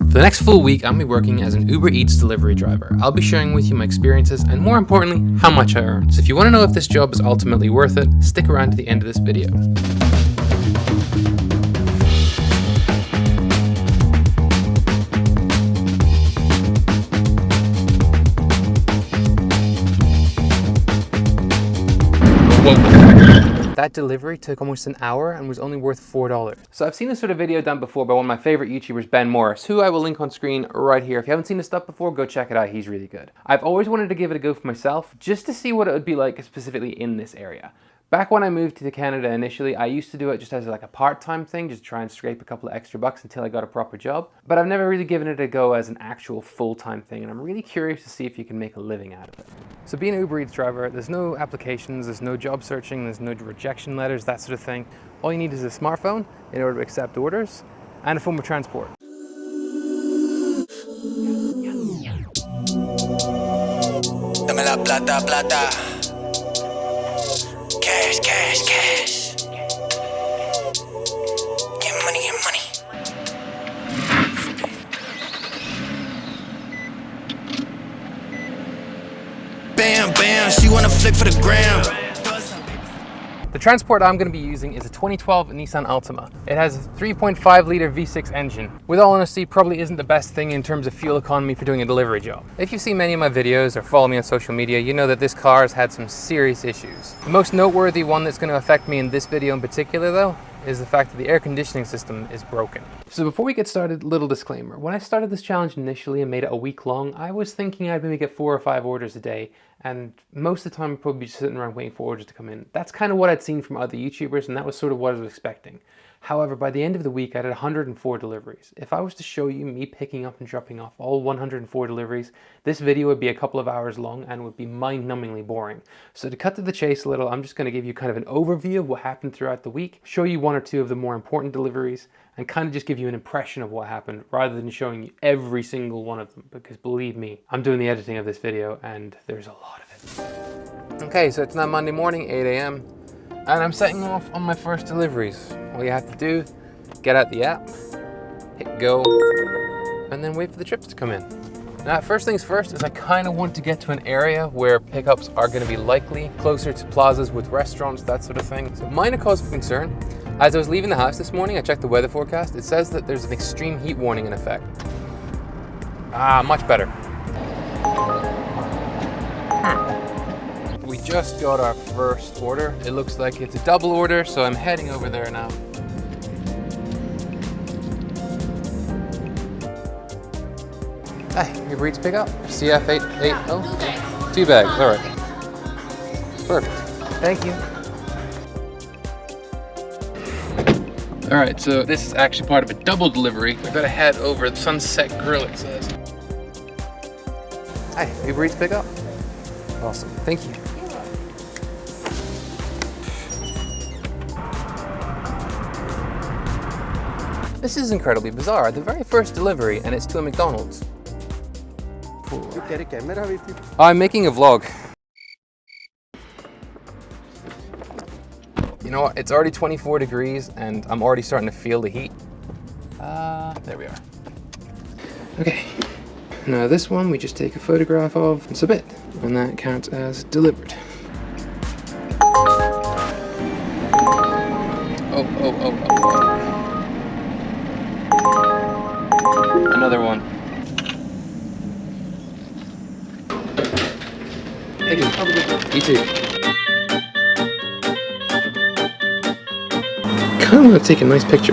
For the next full week, I'll be working as an Uber Eats delivery driver. I'll be sharing with you my experiences and, more importantly, how much I earn. So if you want to know if this job is ultimately worth it, stick around to the end of this video. That delivery took almost an hour and was only worth $4. So I've seen this sort of video done before by one of my favorite YouTubers, Ben Morris, who I will link on screen right here. If you haven't seen his stuff before, go check it out. He's really good. I've always wanted to give it a go for myself, just to see what it would be like specifically in this area. Back when I moved to Canada initially, I used to do it just as like a part-time thing, just try and scrape a couple of extra bucks until I got a proper job. But I've never really given it a go as an actual full-time thing, and I'm really curious to see if you can make a living out of it. So being an Uber Eats driver, there's no applications, there's no job searching, there's no rejection letters, that sort of thing. All you need is a smartphone in order to accept orders and a form of transport. Dame la plata, plata. Cash, cash, cash. Get money, get money. Bam, bam, she wanna flick for the gram. The transport I'm going to be using is a 2012 Nissan Altima. It has a 3.5 litre V6 engine. With all honesty, probably isn't the best thing in terms of fuel economy for doing a delivery job. If you've seen many of my videos or follow me on social media, you know that this car has had some serious issues. The most noteworthy one that's going to affect me in this video in particular though, is the fact that the air conditioning system is broken. So before we get started, little disclaimer. When I started this challenge initially and made it a week long, I was thinking I'd maybe get 4 or 5 orders a day, and most of the time I'd probably be just sitting around waiting for orders to come in. That's kind of what I'd seen from other YouTubers, and that was sort of what I was expecting. However, by the end of the week, I did 104 deliveries. If I was to show you me picking up and dropping off all 104 deliveries, this video would be a couple of hours long and would be mind-numbingly boring. So to cut to the chase a little, I'm just going to give you kind of an overview of what happened throughout the week, show you 1 or 2 of the more important deliveries, and kind of just give you an impression of what happened rather than showing you every single one of them, because believe me, I'm doing the editing of this video and there's a lot of it. Okay, so it's now Monday morning, 8 a.m. and I'm setting off on my first deliveries. All you have to do, get out the app, hit go, and then wait for the trips to come in. Now, first things first is I kind of want to get to an area where pickups are going to be likely, closer to plazas with restaurants, that sort of thing. So minor cause for concern. As I was leaving the house this morning, I checked the weather forecast. It says that there's an extreme heat warning in effect. Much better. We just got our first order. It looks like it's a double order, so I'm heading over there now. Hey, Uber Eats pickup, CF880, 2 bags, all right. Perfect, thank you. All right, so this is actually part of a double delivery. We've got to head over the Sunset Grill, it says. Hi, Uber Eats pickup. Awesome, thank you. This is incredibly bizarre. The very first delivery, and it's to a McDonald's. I'm making a vlog. You know what? It's already 24 degrees, and I'm already starting to feel the heat. There we are. Okay. Now this one we just take a photograph of and submit, and that counts as delivered. Oh. Another one. Thank you. You too. Kind of want to take a nice picture.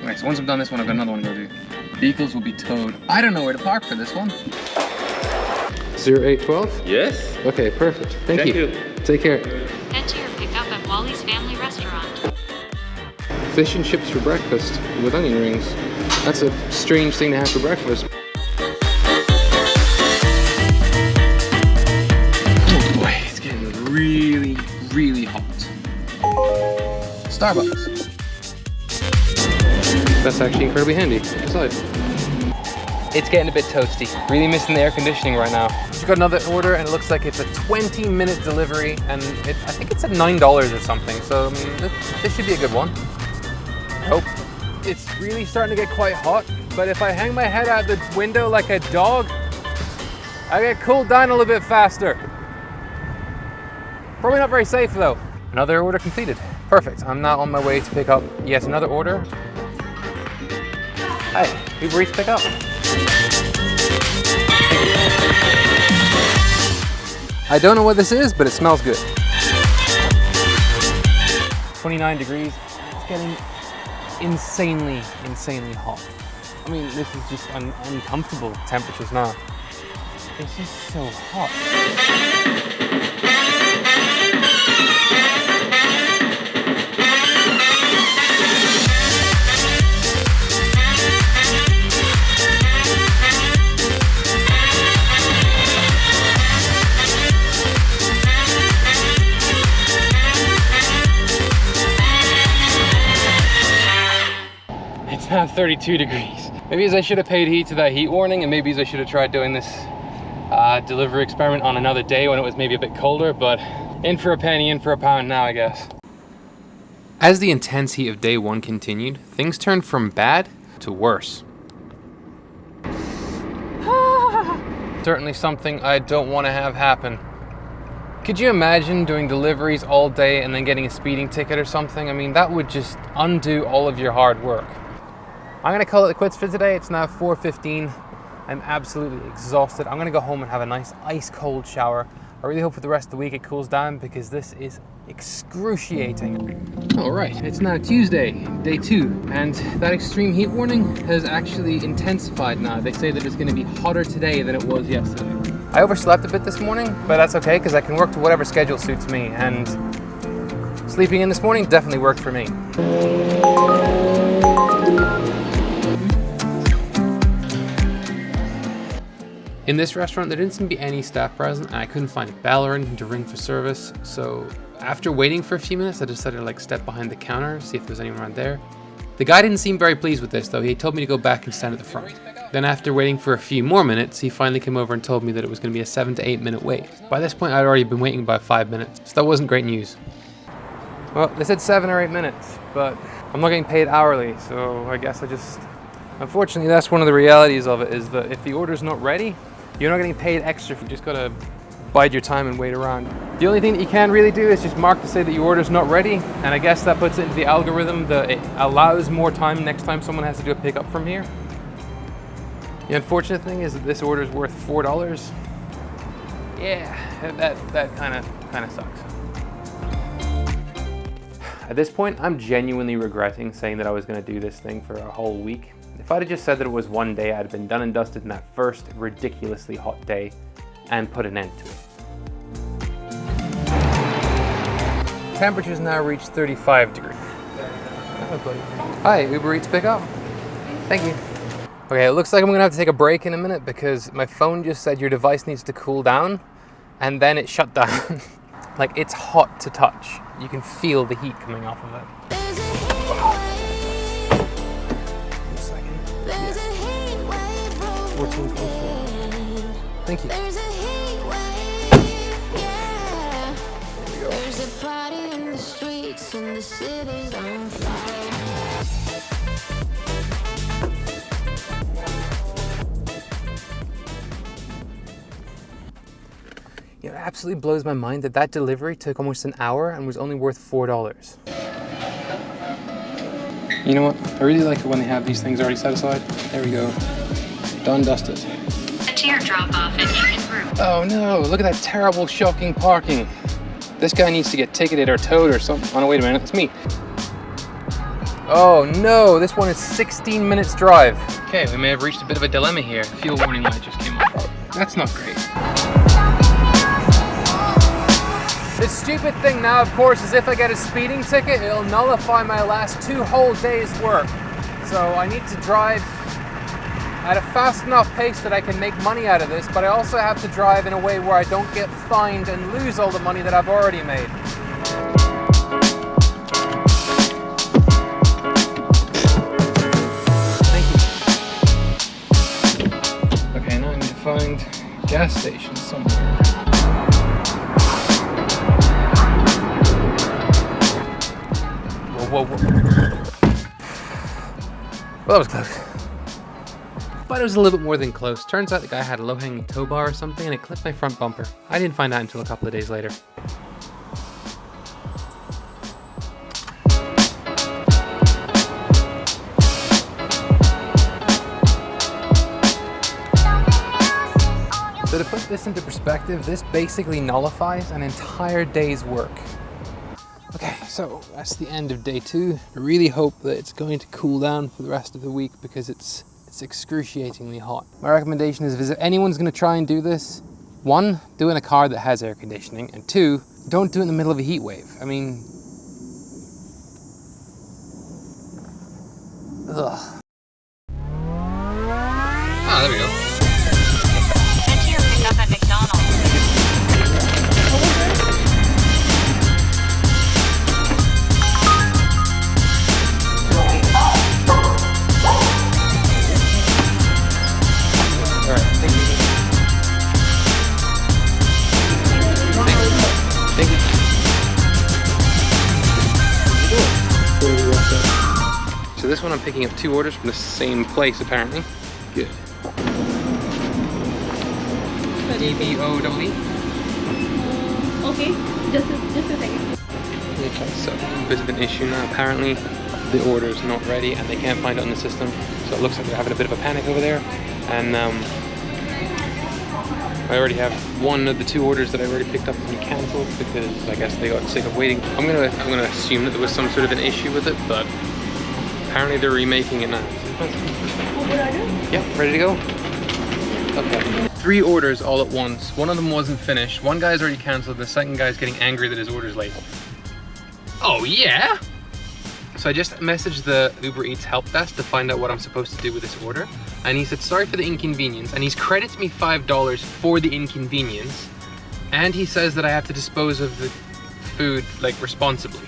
Okay, so once I'm done this one, I've got another one to go do. Vehicles will be towed. I don't know where to park for this one. 0812? Yes. Okay, perfect. Thank you. Take care. Head to your pickup at Wally's Family Restaurant. Fish and chips for breakfast with onion rings. That's a strange thing to have for breakfast. Oh boy, it's getting really, really hot. Starbucks. That's actually incredibly handy. Besides, it's getting a bit toasty. Really missing the air conditioning right now. Just got another order and it looks like it's a 20-minute delivery, and I think it's at $9 or something. So I mean, this should be a good one. I hope. it's really starting to get quite hot, but if I hang my head out the window like a dog, I get cooled down a little bit faster. Probably not very safe though. Another order completed. Perfect. I'm now on my way to pick up yet another order. Hi, Uber Eats pickup. I don't know what this is, but it smells good. 29 degrees. It's getting insanely hot. I mean, this is just uncomfortable temperatures now. It's just so hot. It's now 32 degrees. Maybe I should have paid heed to that heat warning, and maybe I should have tried doing this delivery experiment on another day when it was maybe a bit colder, but in for a penny, in for a pound now, I guess. As the intense heat of day one continued, things turned from bad to worse. Certainly something I don't want to have happen. Could you imagine doing deliveries all day and then getting a speeding ticket or something? I mean, that would just undo all of your hard work. I'm gonna call it quits for today. It's now 4:15. I'm absolutely exhausted. I'm gonna go home and have a nice ice cold shower. I really hope for the rest of the week it cools down because this is excruciating. All right, it's now Tuesday, day 2, and that extreme heat warning has actually intensified now. They say that it's gonna be hotter today than it was yesterday. I overslept a bit this morning, but that's okay because I can work to whatever schedule suits me, and sleeping in this morning definitely worked for me. In this restaurant, there didn't seem to be any staff present, and I couldn't find a bell or anything to ring for service. So after waiting for a few minutes, I decided to step behind the counter, see if there was anyone around there. The guy didn't seem very pleased with this though. He told me to go back and stand at the front. Then after waiting for a few more minutes, he finally came over and told me that it was going to be a 7 to 8 minute wait. By this point, I'd already been waiting about 5 minutes, so that wasn't great news. Well, they said 7 or 8 minutes, but I'm not getting paid hourly, so I guess unfortunately, that's one of the realities of it, is that if the order's not ready, you're not getting paid extra. You just gotta bide your time and wait around. The only thing that you can really do is just mark to say that your order's not ready, and I guess that puts it into the algorithm that it allows more time next time someone has to do a pickup from here. The unfortunate thing is that this order is worth $4. Yeah, that kind of sucks. At this point, I'm genuinely regretting saying that I was going to do this thing for a whole week. If I'd have just said that it was one day, I'd have been done and dusted in that first ridiculously hot day and put an end to it. Temperatures now reach 35 degrees. Hi, Uber Eats pickup. Thank you. Okay, it looks like I'm gonna have to take a break in a minute because my phone just said your device needs to cool down, and then it shut down. Like, it's hot to touch. You can feel the heat coming off of it. 1 second. Yes. 14.4. Thank you. There we go. There's a party in the streets and the city's on fire. You know, it absolutely blows my mind that delivery took almost an hour and was only worth $4. You know what? I really like it when they have these things already set aside. There we go. Done, dusted. A teardrop off at Union Group. Oh no, look at that terrible, shocking parking. This guy needs to get ticketed or towed or something. Oh no, wait a minute, it's me. Oh no, this one is 16 minutes drive. Okay, we may have reached a bit of a dilemma here. The fuel warning light just came on. That's not great. The stupid thing now, of course, is if I get a speeding ticket, it'll nullify my last 2 whole days' work. So I need to drive at a fast enough pace that I can make money out of this, but I also have to drive in a way where I don't get fined and lose all the money that I've already made. Thank you. Okay, now I need to find a gas station somewhere. Whoa. Well, that was close. But it was a little bit more than close. Turns out the guy had a low-hanging tow bar or something and it clipped my front bumper. I didn't find out until a couple of days later. So to put this into perspective, this basically nullifies an entire day's work. Okay, so that's the end of day 2. I really hope that it's going to cool down for the rest of the week because it's excruciatingly hot. My recommendation is if anyone's going to try and do this, 1, do it in a car that has air conditioning, and 2, don't do it in the middle of a heat wave. I mean, ugh. Oh, there we go. Get to your pickup at McDonald's. So this one I'm picking up 2 orders from the same place apparently. Good. DBOWE. Okay, just a second. Okay, so a bit of an issue now. Apparently the order is not ready and they can't find it on the system. So it looks like they're having a bit of a panic over there. And I already have 1 of the 2 orders that I already picked up to be cancelled because I guess they got sick of waiting. I'm gonna assume that there was some sort of an issue with it, but apparently they're remaking it now. Yeah, ready to go? Okay. 3 orders all at once. 1 of them wasn't finished. 1 guy's already cancelled. The second guy's getting angry that his order's late. Oh yeah? So I just messaged the Uber Eats help desk to find out what I'm supposed to do with this order. And he said, sorry for the inconvenience. And he's credited me $5 for the inconvenience. And he says that I have to dispose of the food, like, responsibly.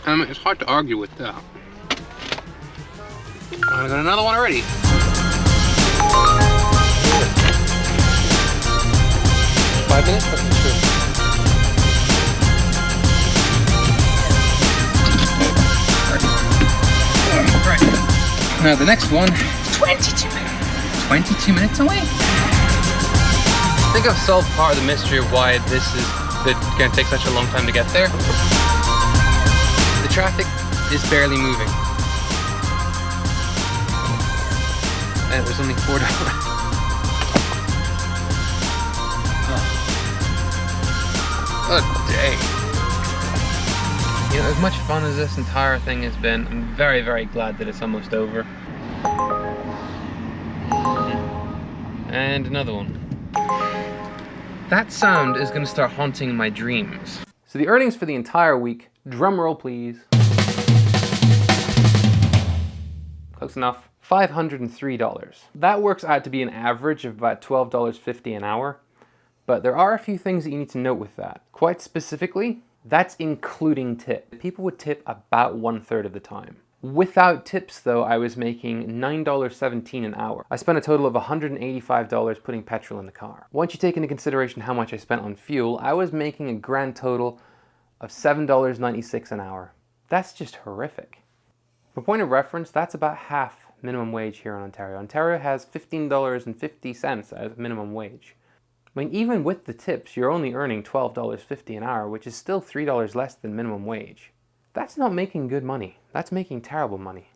It's hard to argue with that. I got another one already. Five minutes? That's true. Right. Now the next one, 22 minutes. 22 minutes away? I think I've solved part of the mystery of why it's going to take such a long time to get there. The traffic is barely moving. And it was only $4. Oh, dang. You know, as much fun as this entire thing has been, I'm very, very glad that it's almost over. And another one. That sound is going to start haunting my dreams. So the earnings for the entire week, drum roll please. Close enough. $503. That works out to be an average of about $12.50 an hour. But there are a few things that you need to note with that. Quite specifically, that's including tip. People would tip about 1/3 of the time. Without tips though, I was making $9.17 an hour. I spent a total of $185 putting petrol in the car. Once you take into consideration how much I spent on fuel, I was making a grand total of $7.96 an hour. That's just horrific. For point of reference, that's about half minimum wage here in Ontario. Ontario has $15.50 as minimum wage. I mean, even with the tips, you're only earning $12.50 an hour, which is still $3 less than minimum wage. That's not making good money. That's making terrible money.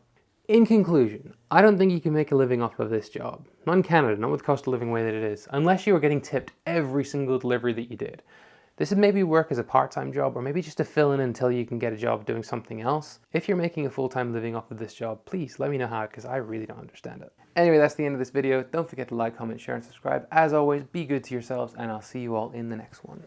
In conclusion, I don't think you can make a living off of this job. Not in Canada, not with the cost of living way that it is, unless you were getting tipped every single delivery that you did. This would maybe work as a part-time job, or maybe just to fill in until you can get a job doing something else. If you're making a full-time living off of this job, please let me know how, because I really don't understand it. Anyway, that's the end of this video. Don't forget to like, comment, share, and subscribe. As always, be good to yourselves, and I'll see you all in the next one.